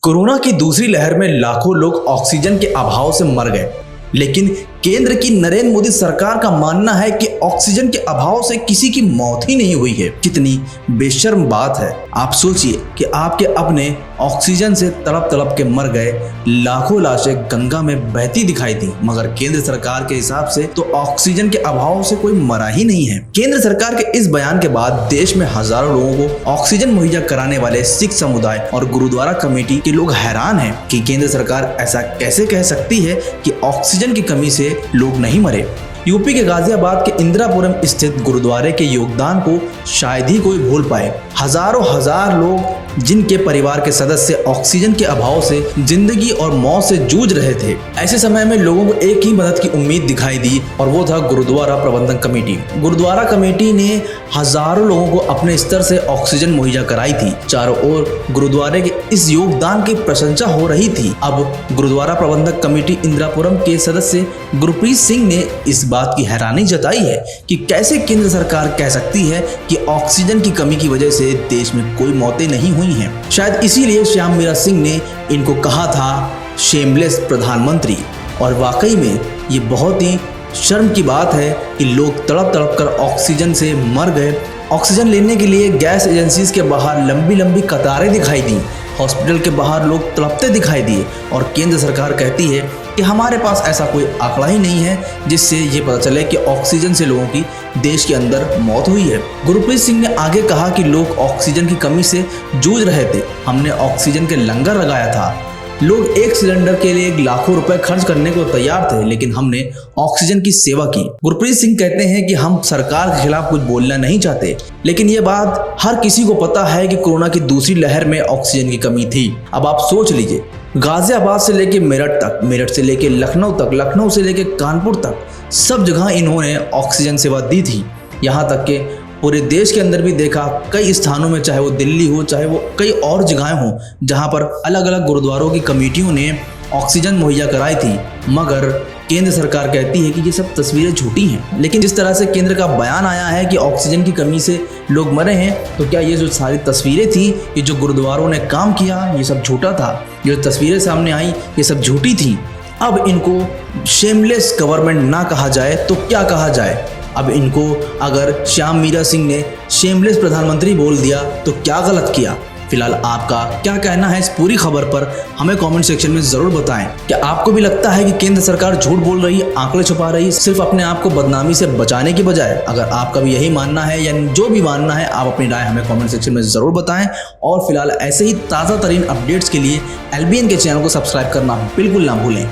Corona की दूसरी लहर में लाखों लोग ऑक्सीजन के अभाव से मर गए, लेकिन केंद्र की नरेंद्र मोदी सरकार का मानना है कि ऑक्सीजन के अभाव से किसी की मौत ही नहीं हुई है। कितनी बेशर्म बात है। आप सोचिए कि आपके अपने ऑक्सीजन से तड़प तड़प के मर गए लाखों लाशें गंगा में बहती दिखाई दी, मगर केंद्र सरकार के हिसाब से तो ऑक्सीजन के अभाव से कोई मरा ही नहीं है। केंद्र सरकार के इस बयान के बाद देश में हजारों लोगों को ऑक्सीजन मुहैया कराने वाले सिख समुदाय और गुरुद्वारा कमेटी के लोग हैरान हैं कि केंद्र सरकार ऐसा कैसे कह सकती है कि ऑक्सीजन की कमी से लोग नहीं मरे। यूपी के गाजियाबाद के इंदिरापुरम स्थित गुरुद्वारे के योगदान को शायद ही कोई भूल पाए। हजारों हजार लोग जिनके परिवार के सदस्य ऑक्सीजन के अभाव से जिंदगी और मौत से जूझ रहे थे, ऐसे समय में लोगों को एक ही मदद की उम्मीद दिखाई दी और वो था गुरुद्वारा प्रबंधन कमेटी। गुरुद्वारा कमेटी ने हजारों लोगों को अपने स्तर से ऑक्सीजन मुहैया कराई थी। चारों ओर गुरुद्वारे के इस योगदान की प्रशंसा हो रही थी। अब गुरुद्वारा प्रबंधक कमेटी इंदिरापुरम के सदस्य गुरप्रीत सिंह ने इस बात की हैरानी जताई है कि कैसे केंद्र सरकार कह सकती है कि ऑक्सीजन की कमी की वजह से देश में कोई मौतें नहीं हुई हैं। शायद इसीलिए श्याम मीरा सिंह ने इनको कहा था शेमलेस प्रधानमंत्री। और वाकई में ये बहुत ही शर्म की बात है कि लोग तड़प तड़प कर ऑक्सीजन से मर गए। ऑक्सीजन लेने के लिए गैस एजेंसीज के बाहर लंबी लंबी कतारें दिखाई दी, हॉस्पिटल के बाहर लोग तड़पते दिखाई दिए और केंद्र सरकार कहती है कि हमारे पास ऐसा कोई आंकड़ा ही नहीं है जिससे ये पता चले कि ऑक्सीजन से लोगों की देश के अंदर मौत हुई है। गुरप्रीत सिंह ने आगे कहा कि लोग ऑक्सीजन की कमी से जूझ रहे थे, हमने ऑक्सीजन के लंगर लगाया था। लोग एक सिलेंडर के लिए लाखों रुपए खर्च करने को तैयार थे, लेकिन हमने ऑक्सीजन की सेवा की। गुरप्रीत सिंह कहते हैं कि हम सरकार के खिलाफ कुछ बोलना नहीं चाहते, लेकिन ये बात हर किसी को पता है कि कोरोना की दूसरी लहर में ऑक्सीजन की कमी थी। अब आप सोच लीजिए, गाजियाबाद से लेके मेरठ तक, मेरठ से लेके लखनऊ तक, लखनऊ से लेके कानपुर तक, सब जगह इन्होंने ऑक्सीजन सेवा दी थी। यहाँ तक कि पूरे देश के अंदर भी देखा कई स्थानों में, चाहे वो दिल्ली हो, चाहे वो कई और जगहें हों, जहाँ पर अलग अलग गुरुद्वारों की कमेटियों ने ऑक्सीजन मुहैया कराई थी। मगर केंद्र सरकार कहती है कि ये सब तस्वीरें झूठी हैं। लेकिन जिस तरह से केंद्र का बयान आया है कि ऑक्सीजन की कमी से लोग मरे हैं, तो क्या ये जो सारी तस्वीरें थी, ये जो गुरुद्वारों ने काम किया, ये सब झूठा था? जो तस्वीरें सामने आई ये सब झूठी थी। अब इनको शेमलेस गवर्नमेंट ना कहा जाए तो क्या कहा जाए? अब इनको अगर श्याम मीरा सिंह ने शेमलेस प्रधानमंत्री बोल दिया तो क्या गलत किया? फिलहाल आपका क्या कहना है इस पूरी खबर पर हमें कमेंट सेक्शन में जरूर बताएं। क्या आपको भी लगता है कि केंद्र सरकार झूठ बोल रही है, आंकड़े छुपा रही है, सिर्फ अपने आप को बदनामी से बचाने की बजाय? अगर आपका भी यही मानना है या जो भी मानना है, आप अपनी राय हमें कमेंट सेक्शन में जरूर बताएं। और फिलहाल ऐसे ही ताज़ा तरीन अपडेट्स के लिए LBN के चैनल को सब्सक्राइब करना बिल्कुल ना भूलें।